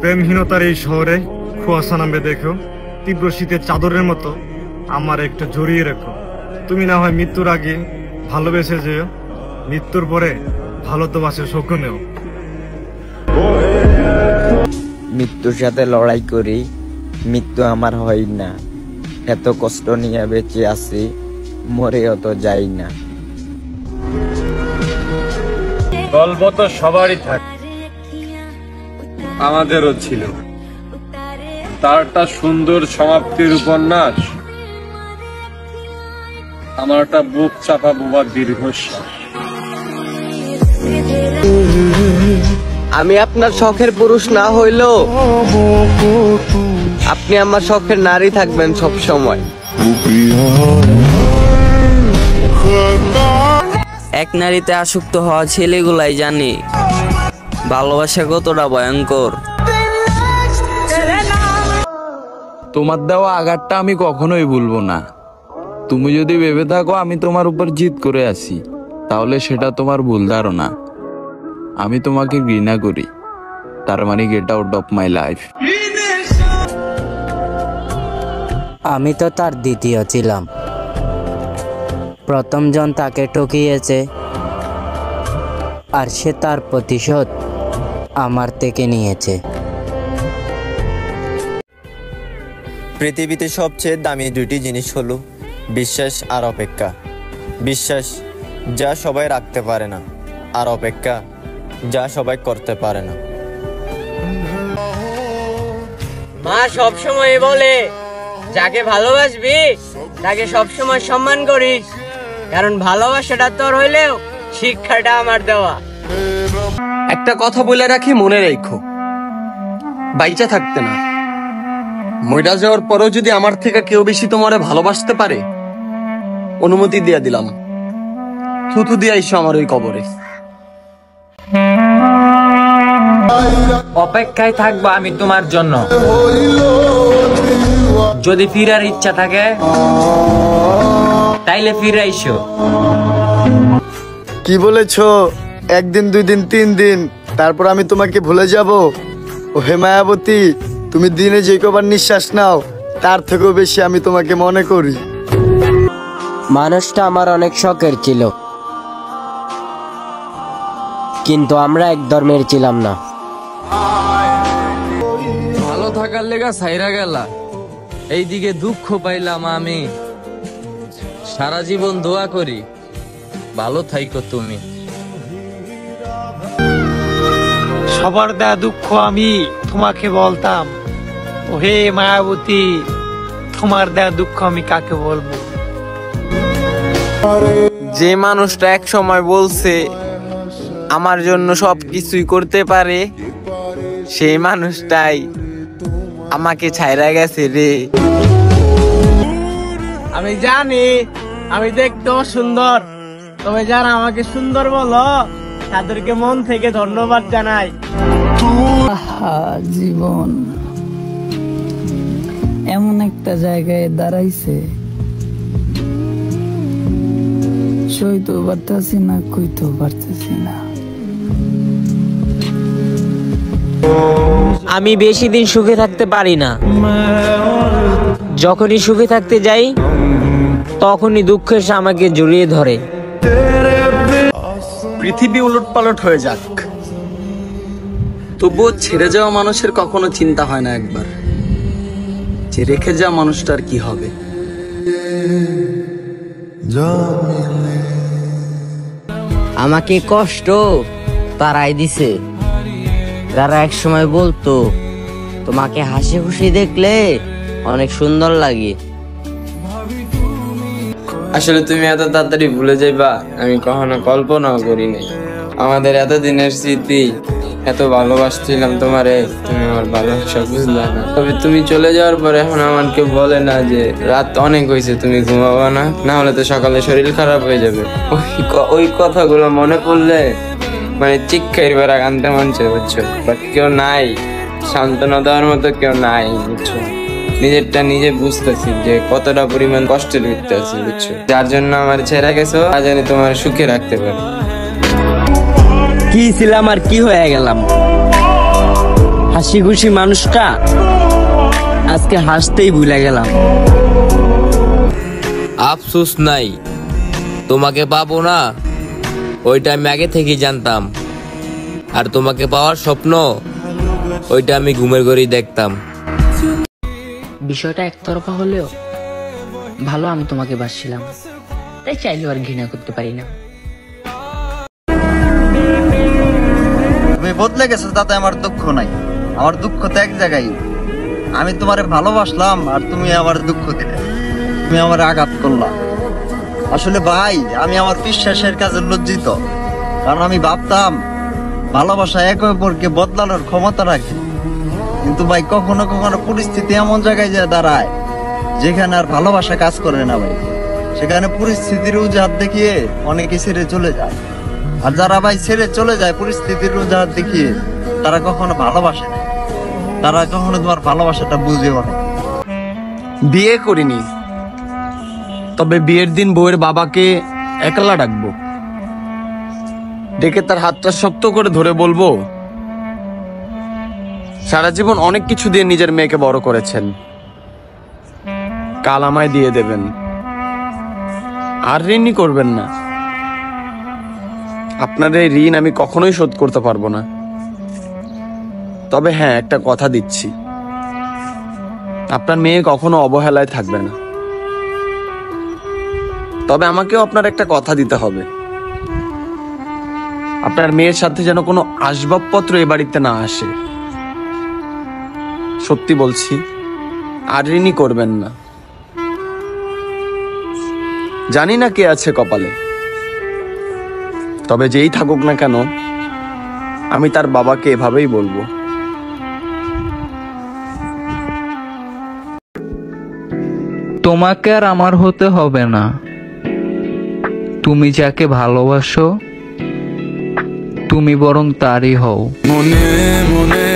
প্রেমহীনতার এই শহরে কুয়াশা নামবে দেখো, তীব্র শীতের চাদরের মতো আমার একটু জড়িয়ে রেখো। তুমি না হয় মৃত্যুর আগে ভালোবেসে যেও, মৃত্যুর পরে ভালো তো বাসে শকুনেও। মৃত্যুর সাথে লড়াই করি, মৃত্যু আমার হয় না। এত কষ্ট নিয়ে বেঁচে আছি, মরেও তো যাই না। গল্প তো সবারই থাকে, আমাদেরও ছিল। তার একটা সুন্দর সমাপ্তির উপন্যাস, আমার একটা বুক চাপা বোবার দীর্ঘশ্বাস। আমি আপনার শখের পুরুষ না হইলেও আপনি আমার শখের নারী থাকবেন সব সময়। এক নারীতে আসক্ত হওয়া ছেলেগুলাই জানে ভালোবাসা কতটা ভয়ঙ্কর। তোমার দেওয়া আঘাতটা আমি কখনোই ভুলবো না। তুমি যদি ভেবে থাকো আমি তোমার উপর জিদ করে আছি, তাহলে সেটা তোমার ভুল ধারণা। আমি তোমাকে ঘৃণা করি, তার মানে get out of my life. আমি তো তার দ্বিতীয় ছিলাম। প্রথম জন তাকে ঠকিয়েছে, আর সে তার প্রতিশোধ আমার থেকে নিয়েছে। পৃথিবীতে সবচেয়ে দামি দুটি জিনিস হলো বিশ্বাস আর অপেক্ষা। বিশ্বাস যা সবাই রাখতে পারে না, আর অপেক্ষা যা সবাই করতে পারে না। মা সব সময় বলে, যাকে ভালোবাসবি তাকে সব সময় সম্মান করিস, কারণ ভালোবাসাটা তোর হইলেও শিক্ষাটা আমার দেওয়া। একটা কথা বলে রাখি, মনে রেখো, বাইচা থাকতে না, মইরা যাওয়ার পরেও যদি আমার থেকে কেউ বেশি তোমারে ভালোবাসতে পারে, অনুমতি দিয়ে দিলাম, থুতু দিয়ে আইসো আমার ওই কবরে। অপেক্ষায় থাকবো আমি তোমার জন্য, যদি ফিরার ইচ্ছা থাকে তাইলে ফিরে আইসো। কি বলেছো? একদিন, 2 দিন, 3 দিন, তারপর আমি তোমাকে ভুলে যাব? ও হে মায়াবতী, তুমি দিনে যে কবার নিঃশ্বাস নাও তার থেকেও বেশি আমি তোমাকে মনে করি। মানুষটা আমার অনেক শখের ছিল, কিন্তু আমরা এক ধর্মের ছিলাম না। ভালো থাকার লেগা ছাইরা গেলা, এইদিকে দুঃখ পাইলাম আমি। সারা জীবন দোয়া করি ভালো থাইকো তুমি। সবার দেয়া দুঃখ আমি তোমাকে বলতাম, ওহে মায়াবতী, তোমার দেয়া দুঃখ আমি কাকে বলবো? যে মানুষটা এক সময় বলছে আমার জন্য সবকিছুই করতে পারে, সেই মানুষটাই আমাকে ছাইরা গেছে রে। আমি জানি আমি দেখতেও সুন্দর, তবে যারা আমাকে সুন্দর বলো তাদেরকে মন থেকে ধন্যবাদ জানাই। জীবন এমন একটা জায়গায় দাঁড়াইছে, সইতেও পারতেছি না, কইতেও পারতেছি না। আমি বেশি দিন সুখে থাকতে পারি না। যখনই সুখে থাকতে যাই তখনই দুঃখের এসে আমাকে জড়িয়ে ধরে। পৃথিবী উলটপালট হয়ে যাক, তবুও ছেড়ে যাওয়া মানুষের কখনো চিন্তা হয় না একবার যে রেখে যাওয়া মানুষটার কি হবে। আমাকে কষ্ট তারাই দিছে যারা এক সময় বলতো তোমাকে হাসি খুশি দেখলে অনেক সুন্দর লাগে। আসলে তুমি এত তাড়াতাড়ি ভুলে যাইবা আমি কখনো কল্পনাও করি নাই। আমাদের এতদিনের স্মৃতি, এত ভালোবাসছিলাম তোমারে, তুমি আমার ভালোবাসা বুঝলা না। তবে তুমি চলে যাওয়ার পর এখন আমার কেউ বলে না যে রাত অনেক হয়েছে তুমি ঘুমাবা না, না হলে তো সকালে শরীর খারাপ হয়ে যাবে। ওই কথাগুলো মনে পড়লে মানে চিৎকার বেড়া কানতে মন চায়, বুঝছো? বাট কেউ নাই, সান্ত্বনা দেওয়ার মতো কেউ নাই, বুঝছো? নিজেরটা নিজে বুঝতেছি যে কতটা পরিমাণ কষ্টের ভিতরে আছি, বুঝছো? যার জন্য আমার ছেড়ে গেছো, আজ জানি তোমার সুখে রাখতে পারি। কি ছিলাম আর কি হয়ে গেলাম? হাসি খুশি মানুষটা আজকে হাসতেই ভুলে গেলাম। আফসোস নাই, তোমাকে পাবো না ওইটা আমি আগে থেকেই জানতাম। আর তোমাকে পাওয়ার স্বপ্ন ওইটা আমি ঘুমের ঘরেই দেখতাম। বিষয়টা একতরফা হলেও ভালো আমি তোমাকে বাসছিলাম, তাই চাইলেও আর ঘৃণা করতে পারি না। তুমি বদলে গেছো তাতে আমার দুঃখ নাই, আমার দুঃখ তো এক জায়গায়। আমি তোমারে ভালোবাসলাম আর তুমি আমার দুঃখ দিলে, তুমি আমার আঘাত করলা। আসলে ভাই আমি আমার বিশ্বাসের কাছে লজ্জিত, কারণ আমি ভাবতাম ভালোবাসা একে অপরকে বদলানোর ক্ষমতা রাখে। কিন্তু ভাই কখনো কখনো পরিস্থিতি এমন জায়গায় যায় দাঁড়ায় যেখানে আর ভালোবাসা কাজ করে না ভাই, সেখানে পরিস্থিতির অজুহাত দেখিয়ে অনেকে ছেড়ে চলে যায়। আর যারা ভাই ছেড়ে চলে যায় পরিস্থিতির অজুহাত দেখিয়ে, তারা কখনো ভালোবাসে না, তারা কখনো তোমার ভালোবাসাটা বুঝেও না। বিয়ে করিনি, তবে বিয়ের দিন বউয়ের বাবাকে একলা ডাকবো, ডেকে তার হাতটা শক্ত করে ধরে বলবো, সারা জীবন অনেক কিছু দিয়ে নিজের মেয়েকে বড় করেছেন, কাল আমায় দিয়ে দেবেন, আর ঋণই করবেন না। আপনার এই ঋণ আমি কখনোই শোধ করতে পারবো না। তবে হ্যাঁ, একটা কথা দিচ্ছি, আপনার মেয়ে কখনো অবহেলায় থাকবে না। তবে আমাকেও আপনার একটা কথা দিতে হবে, আপনার মেয়ের সাথে যেন কোনো আসবাবপত্র এ বাড়িতে না আসে। সত্যি বলছি, আর ঋণই করবেন না। জানি না কে আছে কপালে, তবে যেই থাকুক না কেন আমি তার বাবাকে এভাবেই বলবো। তোমাকে আর আমার হতে হবে না, তুমি যাকে ভালোবাসো তুমি বরং তারই হও। মনে মনে